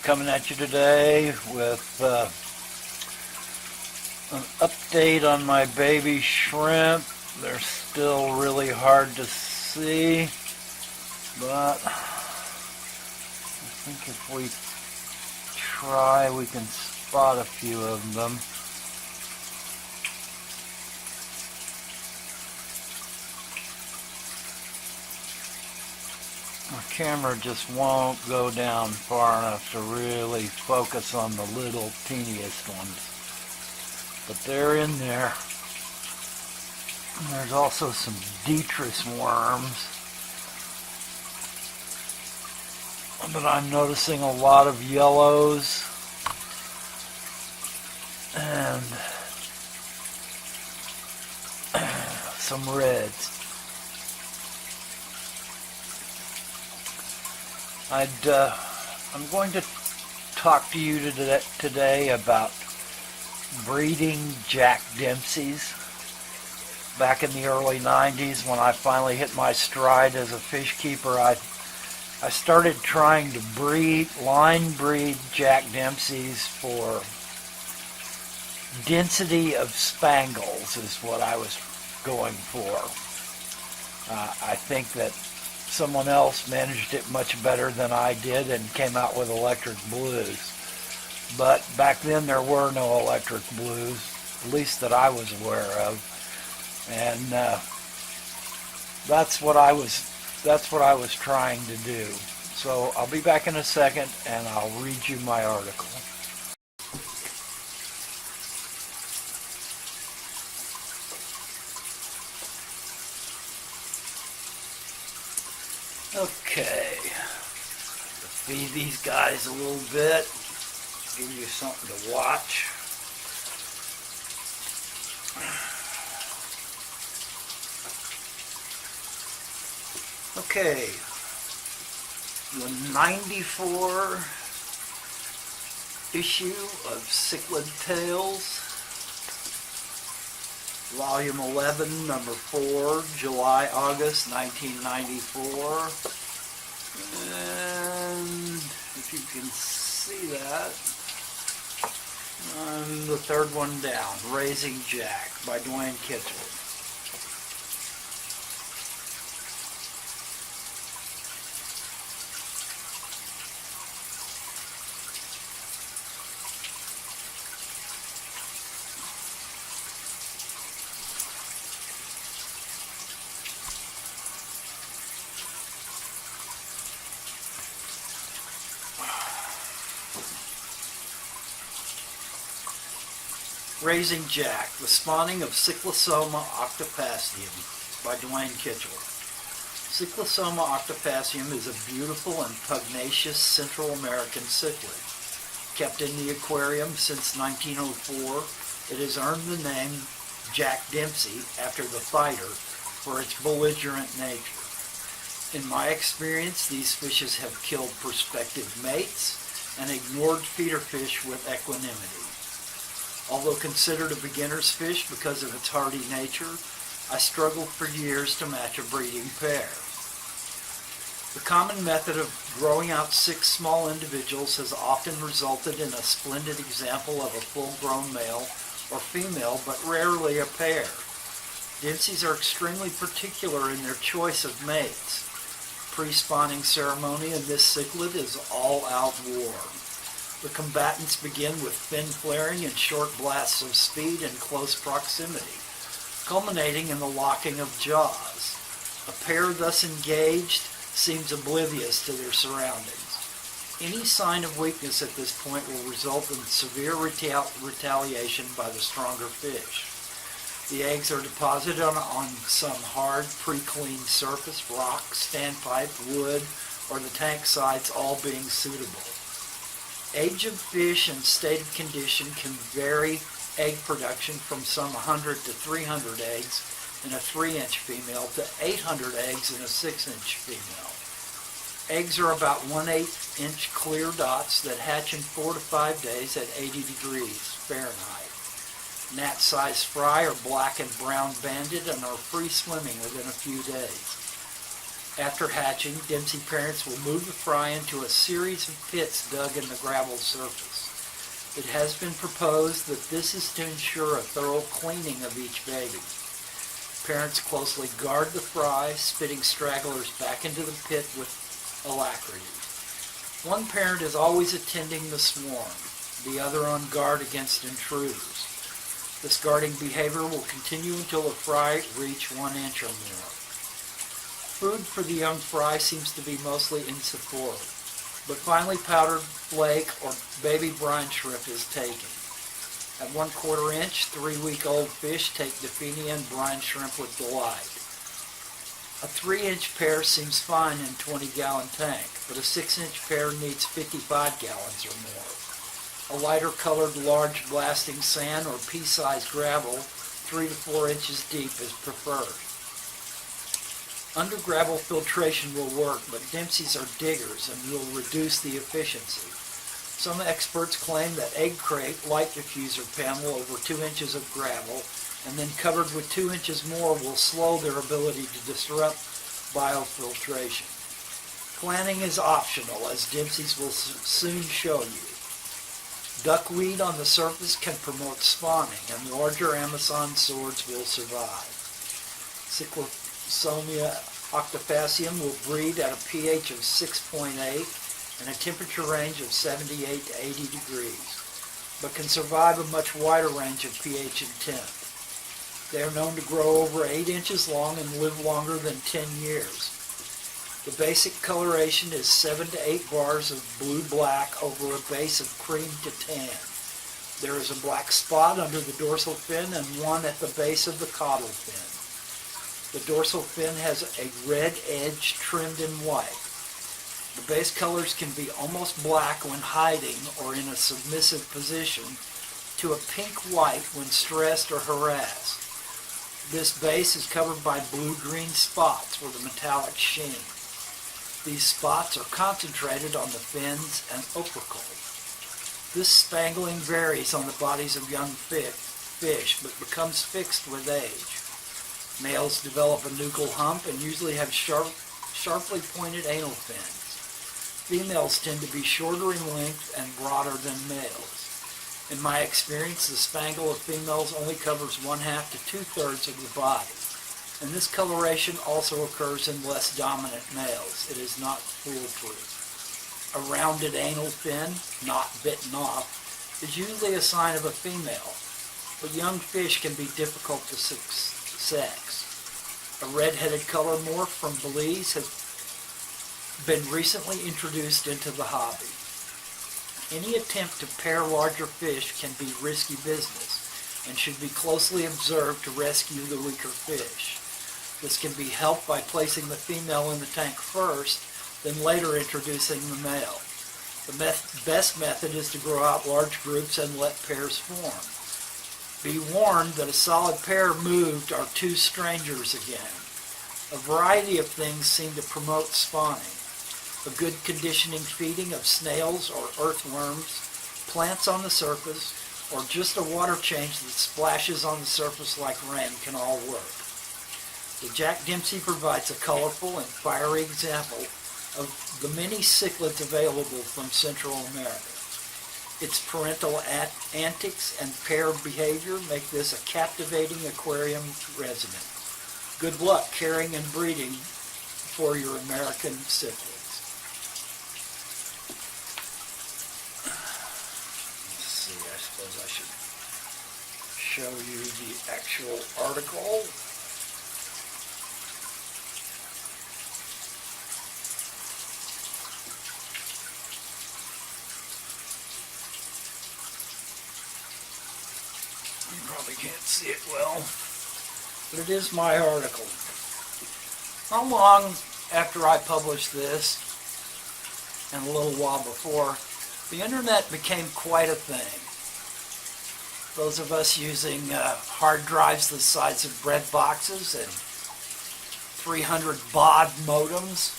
coming at you today with an update on my baby shrimp. They're still really hard to see, but I think if we try, we can spot a few of them. My camera just won't go down far enough to really focus on the little teeniest ones. But they're in there. And there's also some detritus worms. But I'm noticing a lot of yellows and some reds. I'm going to talk to you today about breeding Jack Dempseys. Back in the early 90s, when I finally hit my stride as a fish keeper, I started trying to line breed Jack Dempseys for density of spangles is what I was going for. I think that someone else managed it much better than I did and came out with electric blues. But back then there were no electric blues, at least that I was aware of. And that's what I was trying to do. So I'll be back in a second and I'll read you my article. Okay, feed these guys a little bit, give you something to watch. Okay, the 94 issue of Cichlid Tales, Volume 11, Number 4, July, August, 1994. And if you can see that, the third one down, Raising Jack by Dwayne Kitchell. Raising Jack, The Spawning of Cyclosoma octopasium by Dwayne Kitchell. Cyclosoma octopasium is a beautiful and pugnacious Central American cichlid. Kept in the aquarium since 1904, it has earned the name Jack Dempsey after the fighter for its belligerent nature. In my experience, these fishes have killed prospective mates and ignored feeder fish with equanimity. Although considered a beginner's fish because of its hardy nature, I struggled for years to match a breeding pair. The common method of growing out 6 small individuals has often resulted in a splendid example of a full-grown male or female, but rarely a pair. Dempseys are extremely particular in their choice of mates. Pre-spawning ceremony in this cichlid is all-out war. The combatants begin with fin flaring and short blasts of speed in close proximity, culminating in the locking of jaws. A pair thus engaged seems oblivious to their surroundings. Any sign of weakness at this point will result in severe retaliation by the stronger fish. The eggs are deposited on some hard, pre-cleaned surface, rock, standpipe, wood, or the tank sides, all being suitable. Age of fish and state of condition can vary egg production from some 100 to 300 eggs in a 3-inch female to 800 eggs in a 6-inch female. Eggs are about 1/8 inch clear dots that hatch in 4 to 5 days at 80 degrees Fahrenheit. Gnat-sized fry are black and brown banded and are free swimming within a few days. After hatching, Dempsey parents will move the fry into a series of pits dug in the gravel surface. It has been proposed that this is to ensure a thorough cleaning of each baby. Parents closely guard the fry, spitting stragglers back into the pit with alacrity. One parent is always attending the swarm, the other on guard against intruders. This guarding behavior will continue until the fry reach 1 inch or more. Food for the young fry seems to be mostly insipid, but finely powdered flake or baby brine shrimp is taken. At 1/4 inch, 3-week-old fish take Defini and brine shrimp with delight. A 3-inch pair seems fine in a 20-gallon tank, but a 6-inch pair needs 55 gallons or more. A lighter colored large blasting sand or pea-sized gravel, 3 to 4 inches deep, is preferred. Under gravel filtration will work, but Dempseys are diggers and will reduce the efficiency. Some experts claim that egg crate light diffuser panel over 2 inches of gravel and then covered with 2 inches more will slow their ability to disrupt biofiltration. Planting is optional, as Dempseys will soon show you. Duckweed on the surface can promote spawning, and larger Amazon swords will survive. Cyclosomia octofacium will breed at a pH of 6.8 and a temperature range of 78 to 80 degrees, but can survive a much wider range of pH and temp. They are known to grow over 8 inches long and live longer than 10 years. The basic coloration is 7 to 8 bars of blue-black over a base of cream to tan. There is a black spot under the dorsal fin and one at the base of the caudal fin. The dorsal fin has a red edge trimmed in white. The base colors can be almost black when hiding or in a submissive position to a pink-white when stressed or harassed. This base is covered by blue-green spots with a metallic sheen. These spots are concentrated on the fins and opercle. This spangling varies on the bodies of young fish, but becomes fixed with age. Males develop a nuchal hump and usually have sharply pointed anal fins. Females tend to be shorter in length and broader than males. In my experience, the spangle of females only covers 1/2 to 2/3 of the body, and this coloration also occurs in less dominant males. It is not foolproof. A rounded anal fin, not bitten off, is usually a sign of a female, but young fish can be difficult to sex. A red-headed color morph from Belize has been recently introduced into the hobby. Any attempt to pair larger fish can be risky business and should be closely observed to rescue the weaker fish. This can be helped by placing the female in the tank first, then later introducing the male. The best method is to grow out large groups and let pairs form. Be warned that a solid pair moved are two strangers again. A variety of things seem to promote spawning. A good conditioning feeding of snails or earthworms, plants on the surface, or just a water change that splashes on the surface like rain can all work. The Jack Dempsey provides a colorful and fiery example of the many cichlids available from Central America. Its parental antics and pair behavior make this a captivating aquarium resident. Good luck caring and breeding for your American cichlids. Let's see, I suppose I should show you the actual article. You probably can't see it well, but it is my article. Not long after I published this, and a little while before, the internet became quite a thing. Those of us using hard drives the size of bread boxes and 300 baud modems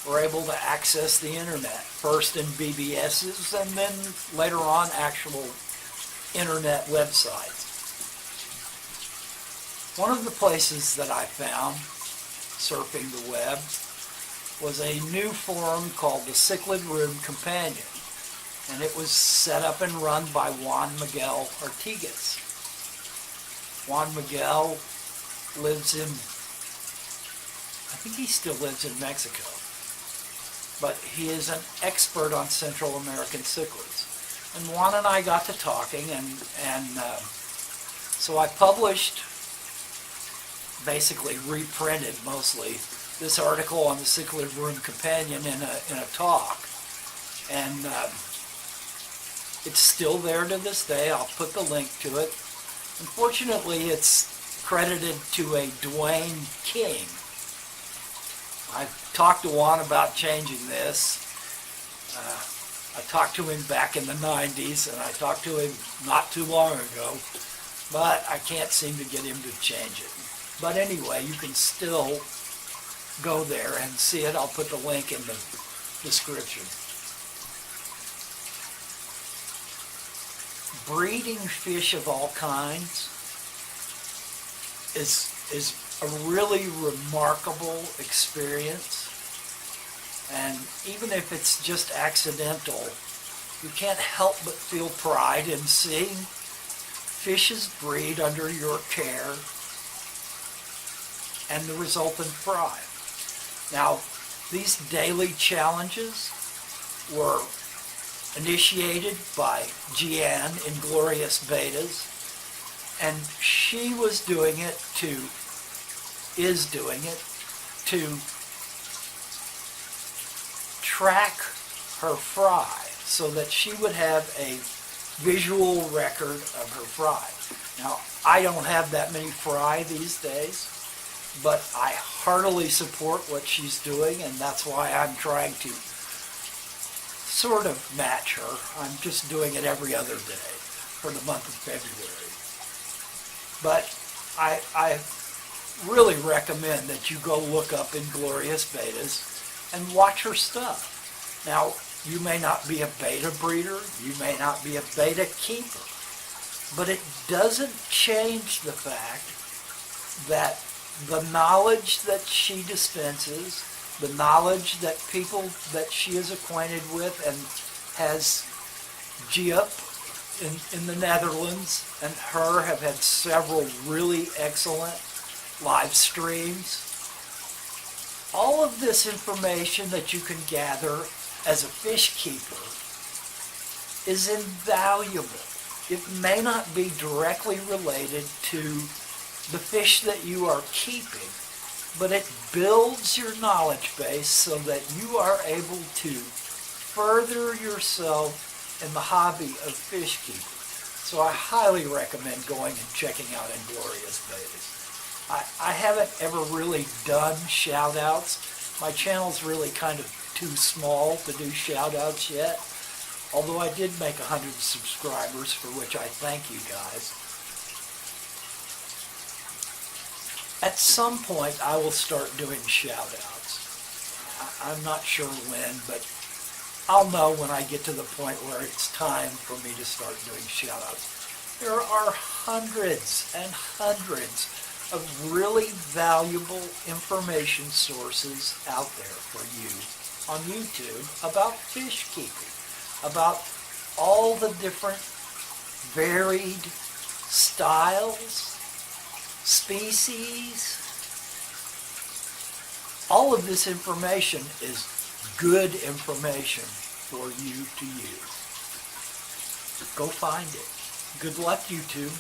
were able to access the internet, first in BBSs and then later on actual internet websites. One of the places that I found surfing the web was a new forum called the Cichlid Room Companion, and it was set up and run by Juan Miguel Ortigas. Juan Miguel lives in, I think he still lives in Mexico, but he is an expert on Central American cichlids. And Juan and I got to talking, and so I published, basically reprinted mostly, this article on the Cichlid Room Companion in a talk. And it's still there to this day. I'll put the link to it. Unfortunately, it's credited to a Dwayne King. I've talked to Juan about changing this. I talked to him back in the 90s, and I talked to him not too long ago, but I can't seem to get him to change it. But anyway, you can still go there and see it. I'll put the link in the description. Breeding fish of all kinds is a really remarkable experience. And even if it's just accidental, you can't help but feel pride in seeing fishes breed under your care and the resultant fry. Now, these daily challenges were initiated by Jeanne, Inglorious Bettas, and she is doing it to track her fry so that she would have a visual record of her fry. Now, I don't have that many fry these days, but I heartily support what she's doing, and that's why I'm trying to sort of match her. I'm just doing it every other day for the month of February. But I really recommend that you go look up Inglorious Bettas and watch her stuff. Now, you may not be a beta breeder, you may not be a beta keeper, but it doesn't change the fact that the knowledge that she dispenses, the knowledge that people that she is acquainted with and has Giup in the Netherlands and her have had several really excellent live streams. All of this information that you can gather as a fish keeper is invaluable. It may not be directly related to the fish that you are keeping, but it builds your knowledge base so that you are able to further yourself in the hobby of fish keeping. So I highly recommend going and checking out Inglorious Bettas. I haven't ever really done shout-outs. My channel's really kind of too small to do shout-outs yet, although I did make 100 subscribers, for which I thank you guys. At some point, I will start doing shout-outs. I'm not sure when, but I'll know when I get to the point where it's time for me to start doing shout-outs. There are hundreds and hundreds of really valuable information sources out there for you on YouTube about fish keeping, about all the different varied styles, species. All of this information is good information for you to use. Go find it. Good luck, YouTube.